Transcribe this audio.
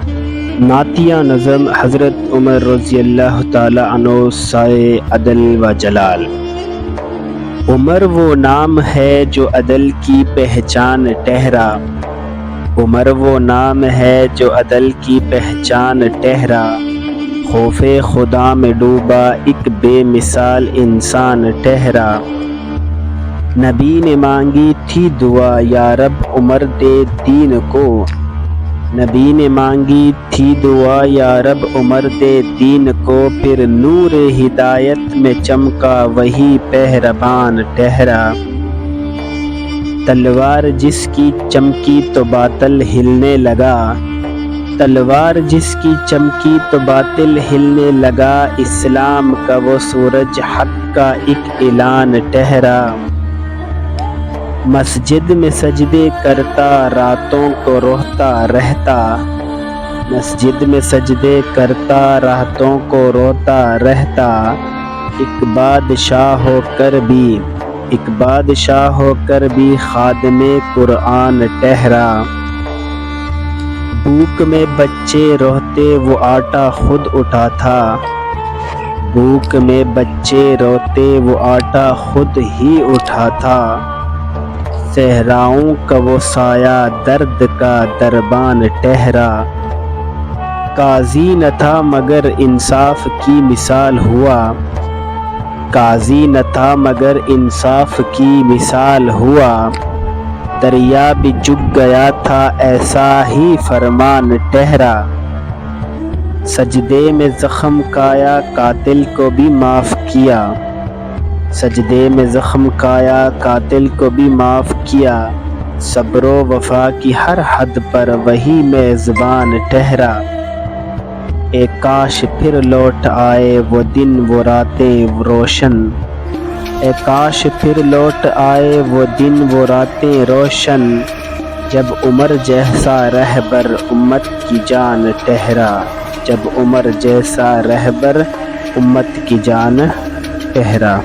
نعتیہ نظم حضرت عمر رضی اللہ تعالی عنہ سائے عدل و جلال۔ عمر وہ نام ہے جو عدل کی پہچان ٹھہرا، عمر وہ نام ہے جو عدل کی پہچان ٹھہرا، خوف خدا میں ڈوبا ایک بے مثال انسان ٹھہرا۔ نبی نے مانگی تھی دعا یا رب عمر دے دین کو، نبی نے مانگی تھی دعا یا رب عمر دے دین کو، پھر نور ہدایت میں چمکا وہی پہربان ٹھہرا۔ تلوار جس کی چمکی تو باطل ہلنے لگا، تلوار جس کی چمکی تو باطل ہلنے لگا، اسلام کا وہ سورج حق کا ایک اعلان ٹھہرا۔ مسجد میں سجدے کرتا راتوں کو روتا رہتا، مسجد میں سجدے کرتا راتوں کو روتا رہتا، ایک بادشاہ ہو کر بھی، ایک بادشاہ ہو کر بھی خادم قرآن ٹھہرا۔ بھوک میں بچے روتے وہ آٹا خود اٹھاتا، بھوک میں بچے روتے وہ آٹا خود ہی اٹھاتا، صحراؤں کا وہ سایہ درد کا دربان ٹھہرا۔ قاضی نہ تھا مگر انصاف کی مثال ہوا، قاضی نہ تھا مگر انصاف کی مثال ہوا، دریا بھی جھک گیا تھا ایسا ہی فرمان ٹھہرا۔ سجدے میں زخم کھایا قاتل کو بھی معاف کیا، سجدے میں زخم کھایا قاتل کو بھی معاف کیا، صبر و وفا کی ہر حد پر وہی میزبان ٹھہرا۔ اے کاش پھر لوٹ آئے وہ دن وہ راتیں روشن، اے کاش پھر لوٹ آئے وہ دن وہ راتیں روشن، جب عمر جیسا رہبر امت کی جان ٹھہرا، جب عمر جیسا رہبر امت کی جان ٹھہرا۔